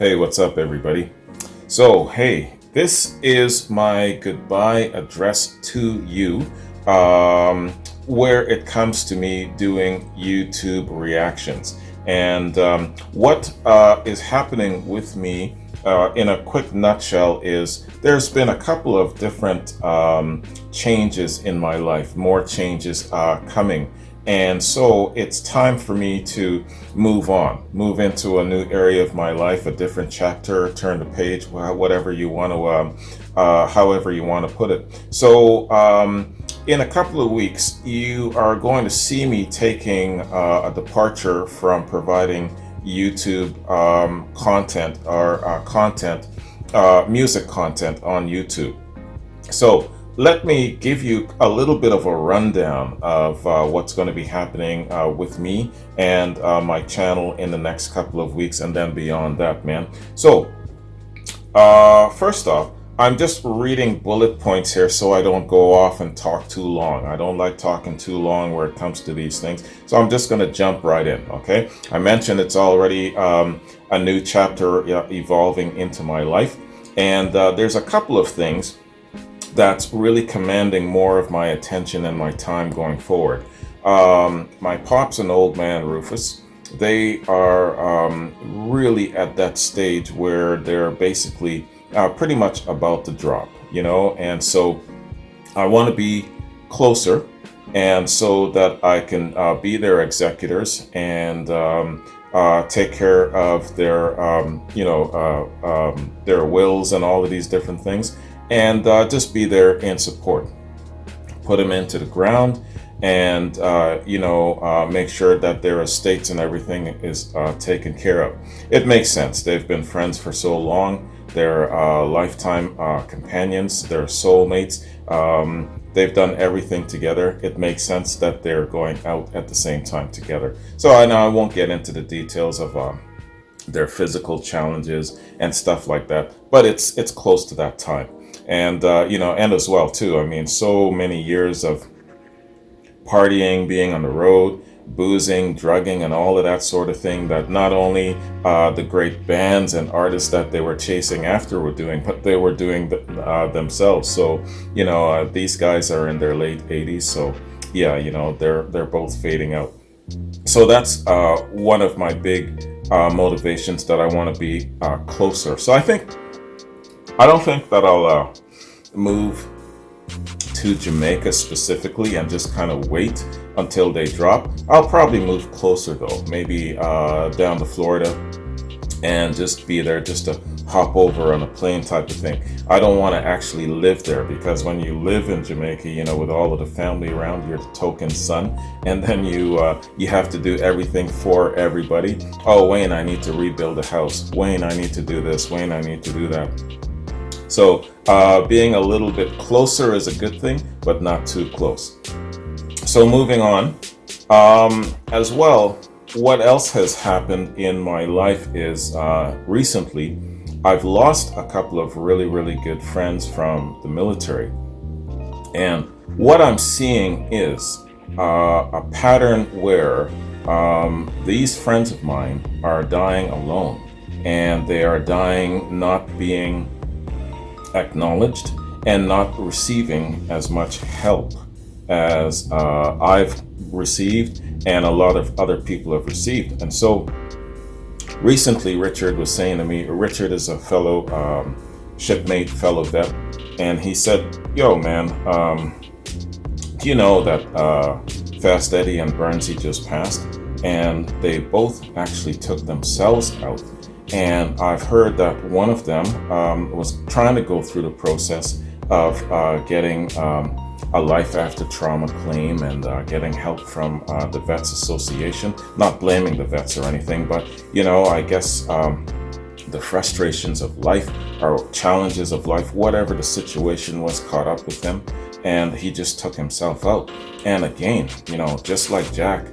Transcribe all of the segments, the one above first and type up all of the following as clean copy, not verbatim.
Hey, what's up, everybody? So, hey, this is my goodbye address to you, um, where it comes to me doing YouTube reactions. And what is happening with me in a quick nutshell is there's been a couple of different changes in my life, more changes coming. And so it's time for me to move on, move into a new area of my life, a different chapter, turn the page, whatever you want to, however you want to put it. So in a couple of weeks, you are going to see me taking a departure from providing YouTube content or music content on YouTube. So let me give you a little bit of a rundown of what's going to be happening with me and my channel in the next couple of weeks and then beyond that, man. So first off, I'm just reading bullet points here so I don't go off and talk too long. I don't like talking too long where it comes to these things. So I'm just going to jump right in, okay? I mentioned it's already a new chapter evolving into my life. And there's a couple of things that's really commanding more of my attention and my time going forward. My pops and old man Rufus, they are really at that stage where they're basically pretty much about to drop, and so I want to be closer, and so that I can be their executors and take care of their their wills and all of these different things, and just be there in support, put them into the ground, and make sure that their estates and everything is taken care of. It makes sense. They've been friends for so long. They're lifetime companions. They're soulmates. They've done everything together. It makes sense that they're going out at the same time together. So I know I won't get into the details of their physical challenges and stuff like that, but it's close to that time. And and as well too, I mean, so many years of partying, being on the road, boozing, drugging, and all of that sort of thing, that not only the great bands and artists that they were chasing after were doing, but they were doing themselves. So these guys are in their late 80s, so yeah, they're both fading out. So that's one of my big motivations, that I want to be closer. So I don't think that I'll move to Jamaica specifically and just kind of wait until they drop. I'll probably move closer though, maybe down to Florida, and just be there, just to hop over on a plane type of thing. I don't want to actually live there, because when you live in Jamaica, with all of the family around, you're the token son, and then you have to do everything for everybody. Oh, Wayne, I need to rebuild a house. Wayne, I need to do this. Wayne, I need to do that. So being a little bit closer is a good thing, but not too close. So moving on, as well, what else has happened in my life is recently I've lost a couple of really, really good friends from the military. And what I'm seeing is a pattern where these friends of mine are dying alone, and they are dying not being acknowledged and not receiving as much help as I've received and a lot of other people have received. And so recently Richard was saying to me, Richard is a fellow shipmate, fellow vet, and he said, yo man, do you know that Fast Eddie and Burnsy just passed, and they both actually took themselves out? And I've heard that one of them was trying to go through the process of getting a life after trauma claim and getting help from the Vets Association. Not blaming the vets or anything, but I guess the frustrations of life or challenges of life, whatever the situation was, caught up with him, and he just took himself out. And again, just like Jack,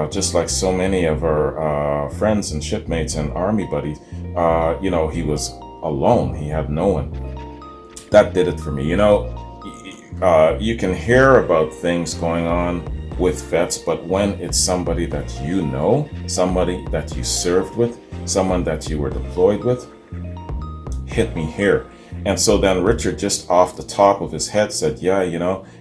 just like so many of our friends and shipmates and army buddies, he was alone. He had no one. That did it for me. You can hear about things going on with vets, but when it's somebody that somebody that you served with, someone that you were deployed with, hit me here. And so then Richard, just off the top of his head, said, yeah,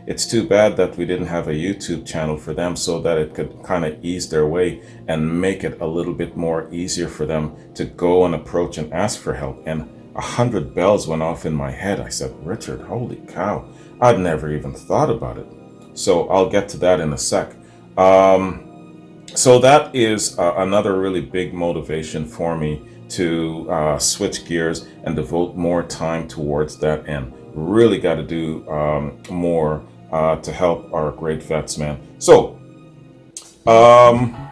it's too bad that we didn't have a YouTube channel for them, so that it could kind of ease their way and make it a little bit more easier for them to go and approach and ask for help. And 100 bells went off in my head. I said, Richard, holy cow, I'd never even thought about it. So I'll get to that in a sec. So that is another really big motivation for me to switch gears and devote more time towards that end. Really got to do more to help our great vets, man. So, I'm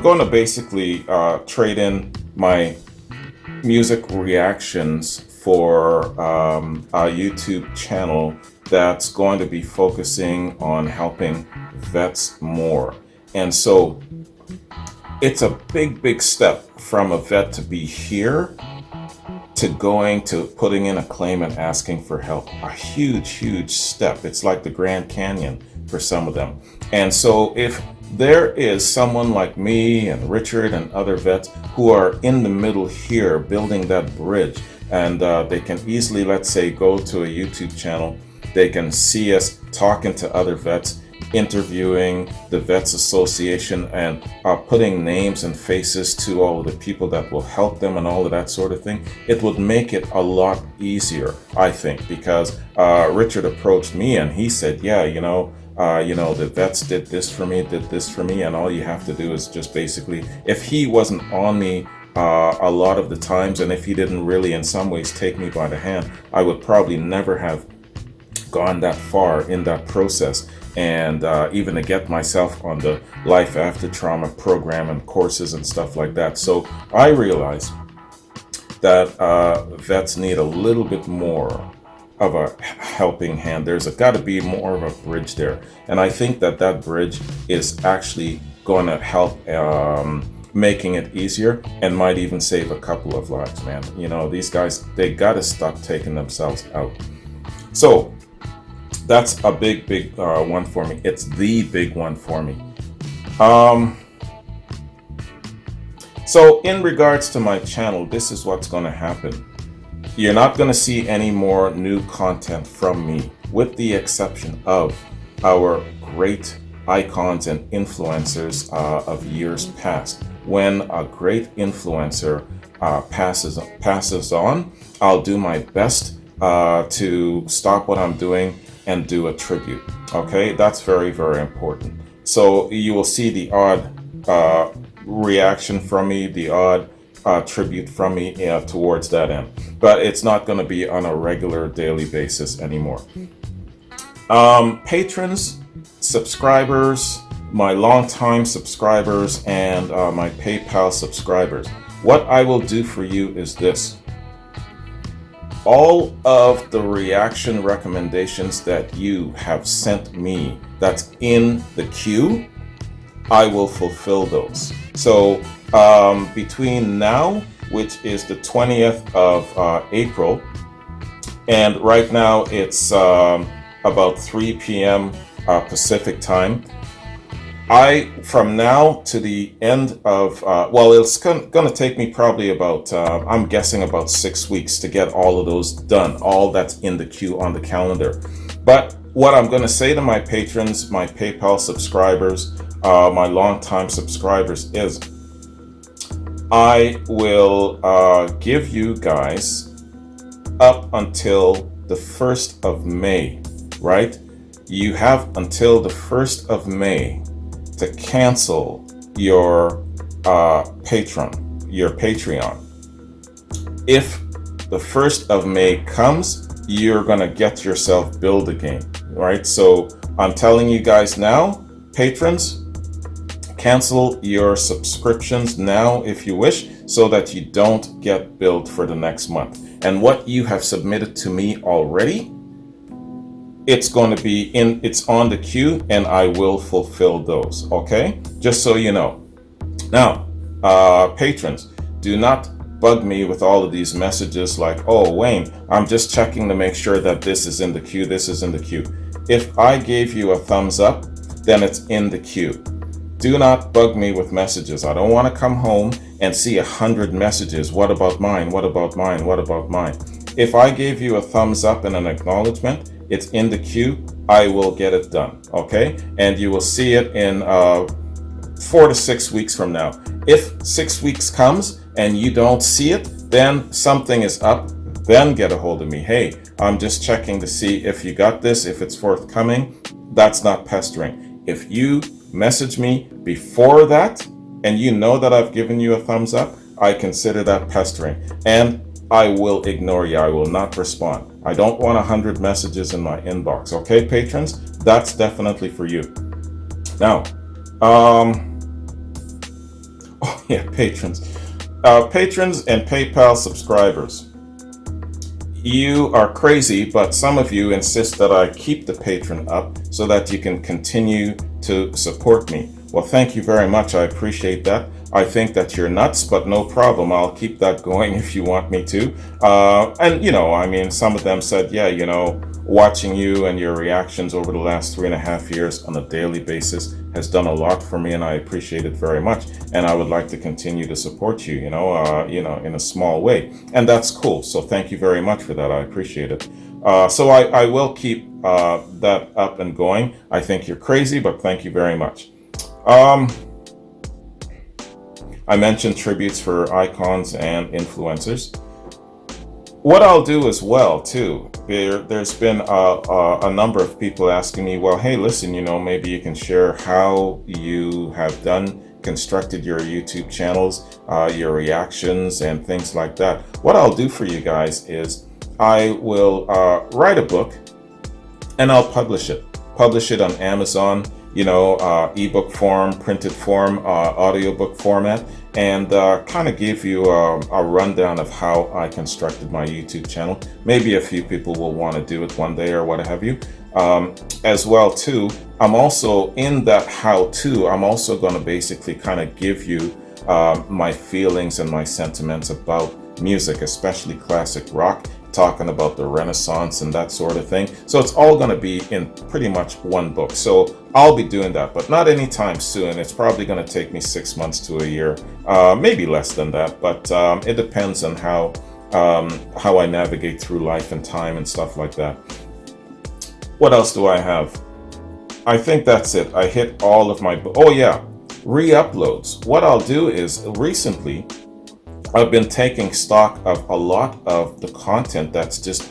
going to basically trade in my music reactions for a YouTube channel that's going to be focusing on helping vets more. And so it's a big step from a vet to be here to going to putting in a claim and asking for help. A huge step. It's like the Grand Canyon for some of them. And so if there is someone like me and Richard and other vets who are in the middle here building that bridge, and they can easily, let's say, go to a YouTube channel, they can see us talking to other vets, interviewing the Vets Association, and putting names and faces to all of the people that will help them and all of that sort of thing. It would make it a lot easier, I think, because Richard approached me and he said, yeah, the vets did this for me, and all you have to do is just basically, if he wasn't on me a lot of the times, and if he didn't really in some ways take me by the hand, I would probably never have gone that far in that process, and even to get myself on the Life After Trauma program and courses and stuff like that. So I realized that vets need a little bit more of a helping hand. There's got to be more of a bridge there, and I think that bridge is actually going to help making it easier, and might even save a couple of lives, man. These guys, they got to stop taking themselves out. So that's a big one for me. It's the big one for me. So in regards to my channel, this is what's going to happen. You're not going to see any more new content from me, with the exception of our great icons and influencers of years past. When a great influencer passes on, I'll do my best to stop what I'm doing and do a tribute. Okay, that's very important. So you will see the odd reaction from me, the odd tribute from me towards that end, but it's not going to be on a regular daily basis anymore. Patrons, subscribers, my longtime subscribers, and my PayPal subscribers, what I will do for you is this. All of the reaction recommendations that you have sent me that's in the queue, I will fulfill those. So between now, which is the 20th of April, and right now it's about 3 p.m. Pacific time, from now to the end of, it's going to take me probably about, I'm guessing about 6 weeks to get all of those done, all that's in the queue on the calendar. But what I'm going to say to my patrons, my PayPal subscribers, my longtime subscribers is, I will give you guys up until the 1st of May, right? You have until the 1st of May to cancel your Patreon. If the 1st of May comes, you're gonna get yourself billed again, right? So I'm telling you guys now, patrons, cancel your subscriptions now if you wish, so that you don't get billed for the next month. And what you have submitted to me already, it's going to be it's on the queue, and I will fulfill those. Okay, just so you know. Now, patrons, do not bug me with all of these messages like, oh, Wayne, I'm just checking to make sure that this is in the queue, this is in the queue. If I gave you a thumbs up, then it's in the queue. Do not bug me with messages. I don't want to come home and see 100 messages. What about mine? What about mine? What about mine? If I gave you a thumbs up and an acknowledgement, it's in the queue. I will get it done. Okay. And you will see it in 4 to 6 weeks from now. If 6 weeks comes and you don't see it, then something is up. Then get a hold of me. Hey, I'm just checking to see if you got this, if it's forthcoming. That's not pestering. If you message me before that and you know that I've given you a thumbs up, I consider that pestering, and I will ignore you. I will not respond. I don't want 100 messages in my inbox. Okay, patrons? That's definitely for you. Now, oh yeah, patrons. Patrons and PayPal subscribers. You are crazy, but some of you insist that I keep the Patreon up so that you can continue to support me. Well, thank you very much. I appreciate that. I think that you're nuts, but no problem. I'll keep that going if you want me to. And, I mean, some of them said, yeah, watching you and your reactions over the last 3.5 years on a daily basis has done a lot for me, and I appreciate it very much. And I would like to continue to support you, in a small way. And that's cool. So thank you very much for that. I appreciate it. So I will keep that up and going. I think you're crazy, but thank you very much. I mentioned tributes for icons and influencers. What I'll do as well, too, there's been a number of people asking me, well, hey, listen, maybe you can share how you have constructed your YouTube channels, your reactions and things like that. What I'll do for you guys is I will write a book and I'll publish it on Amazon, ebook form, printed form, audiobook format, and kind of give you a rundown of how I constructed my YouTube channel. Maybe a few people will want to do it one day or what have you. As well too, I'm also in that how-to, I'm also going to basically kind of give you my feelings and my sentiments about music, especially classic rock, talking about the Renaissance and that sort of thing. So it's all going to be in pretty much one book. So I'll be doing that, but not anytime soon. It's probably going to take me 6 months to a year, maybe less than that. But it depends on how I navigate through life and time and stuff like that. What else do I have? I think that's it. I hit all of my... Oh yeah, re-uploads. What I'll do is recently I've been taking stock of a lot of the content that's just,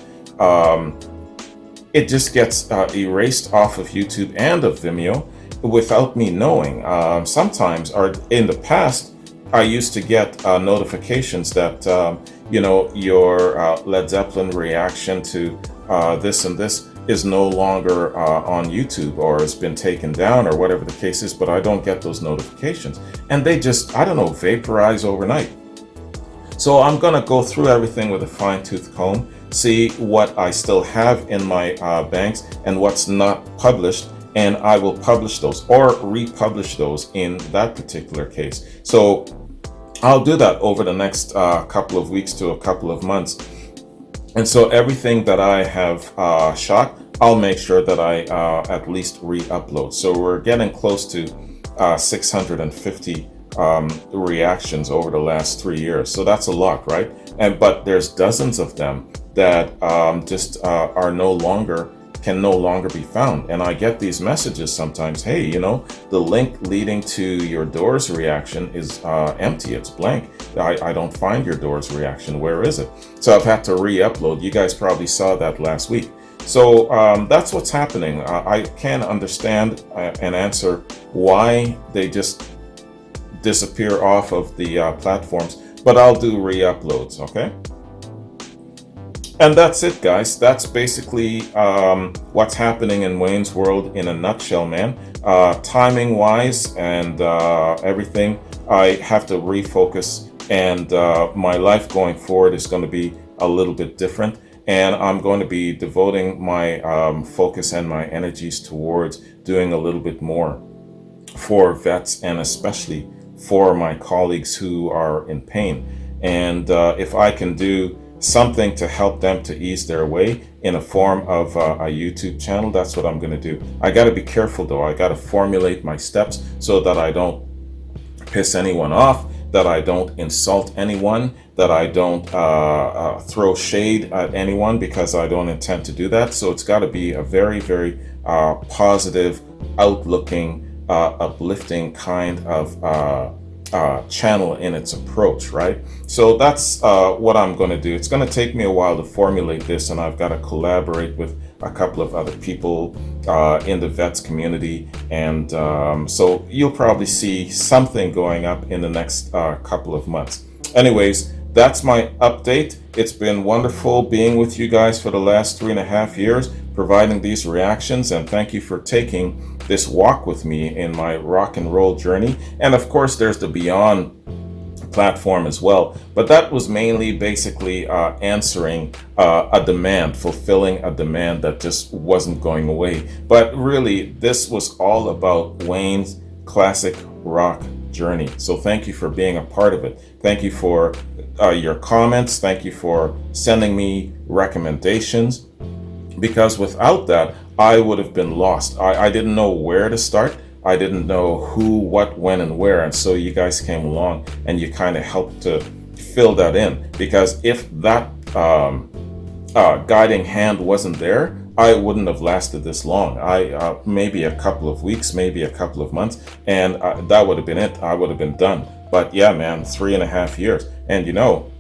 it just gets erased off of YouTube and of Vimeo without me knowing. Sometimes, or in the past, I used to get notifications that, your Led Zeppelin reaction to this and this is no longer on YouTube or has been taken down or whatever the case is, but I don't get those notifications. And they just, vaporize overnight. So I'm going to go through everything with a fine-tooth comb, see what I still have in my banks and what's not published, and I will publish those or republish those in that particular case. So I'll do that over the next couple of weeks to a couple of months. And so everything that I have shot, I'll make sure that I at least re-upload. So we're getting close to 650 reactions over the last 3 years. So that's a lot, right? But there's dozens of them that can no longer be found. And I get these messages sometimes, hey, the link leading to your Doors reaction is empty, it's blank. I don't find your Doors reaction, where is it? So I've had to re-upload. You guys probably saw that last week. So that's what's happening. I can't understand and answer why they just disappear off of the platforms, but I'll do re-uploads, okay? And that's it, guys. That's basically what's happening in Wayne's World in a nutshell, man. Timing wise and everything, I have to refocus, and my life going forward is going to be a little bit different, and I'm going to be devoting my focus and my energies towards doing a little bit more for vets, and especially for my colleagues who are in pain. And if I can do something to help them to ease their way in a form of a YouTube channel, that's what I'm going to do. I got to be careful though. I got to formulate my steps so that I don't piss anyone off, that I don't insult anyone, that I don't throw shade at anyone, because I don't intend to do that. So it's got to be a very, very positive, outlooking, uplifting kind of channel in its approach, right? So that's what I'm going to do. It's going to take me a while to formulate this, and I've got to collaborate with a couple of other people in the vets community, and so you'll probably see something going up in the next couple of months. Anyways, that's my update. It's been wonderful being with you guys for the last 3.5 years, providing these reactions, and thank you for taking this walk with me in my rock and roll journey. And of course, there's the Beyond platform as well, but that was mainly basically answering a demand, fulfilling a demand that just wasn't going away. But really, this was all about Wayne's classic rock journey. So thank you for being a part of it. Thank you for your comments. Thank you for sending me recommendations, because without that, I would have been lost. I didn't know where to start. I didn't know who, what, when, and where. And so you guys came along and you kind of helped to fill that in. Because if that guiding hand wasn't there, I wouldn't have lasted this long. Maybe a couple of weeks, maybe a couple of months, and that would have been it. I would have been done. But yeah, man, 3.5 years. And you know,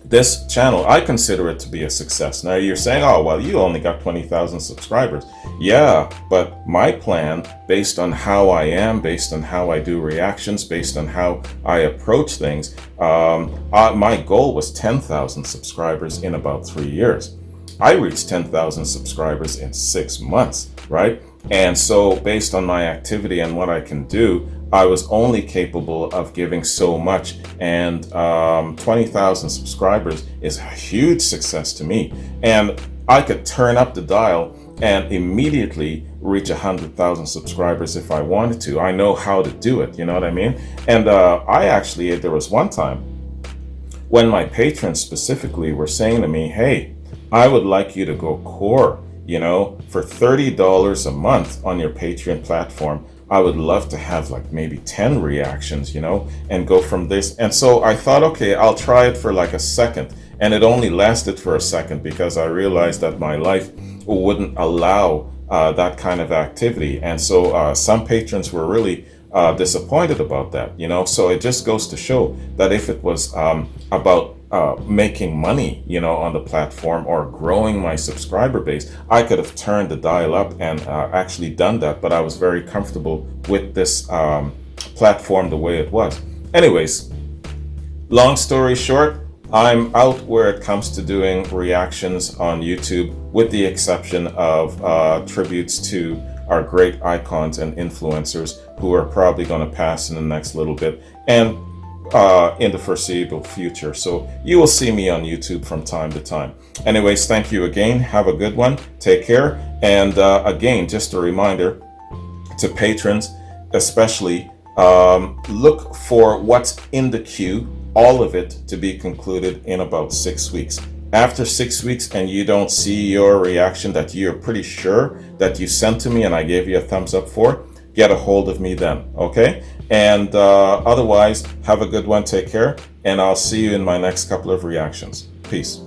this channel, I consider it to be a success. Now you're saying, oh, well, you only got 20,000 subscribers. Yeah, but my plan, based on how I am, based on how I do reactions, based on how I approach things, my goal was 10,000 subscribers in about 3 years. I reached 10,000 subscribers in 6 months, right? And so based on my activity and what I can do, I was only capable of giving so much, and 20,000 subscribers is a huge success to me. And I could turn up the dial and immediately reach 100,000 subscribers if I wanted to. I know how to do it, you know what I mean? And there was one time when my patrons specifically were saying to me, hey, I would like you to go core, you know, for $30 a month on your Patreon platform. I would love to have like maybe 10 reactions, you know, and go from this. And so I thought, okay, I'll try it for like a second. And it only lasted for a second because I realized that my life wouldn't allow that kind of activity. And so some patrons were really disappointed about that, you know. So it just goes to show that if it was about making money, you know, on the platform, or growing my subscriber base, I could have turned the dial up and actually done that. But I was very comfortable with this platform the way it was. Anyways, long story short, I'm out where it comes to doing reactions on YouTube, with the exception of tributes to our great icons and influencers who are probably going to pass in the next little bit, and in the foreseeable future. So you will see me on YouTube from time to time. Anyways, thank you again. Have a good one. Take care. And again, just a reminder to patrons, especially, look for what's in the queue, all of it to be concluded in about 6 weeks. After 6 weeks and you don't see your reaction that you're pretty sure that you sent to me and I gave you a thumbs up for, get a hold of me then, okay? And otherwise, have a good one, take care, and I'll see you in my next couple of reactions. Peace.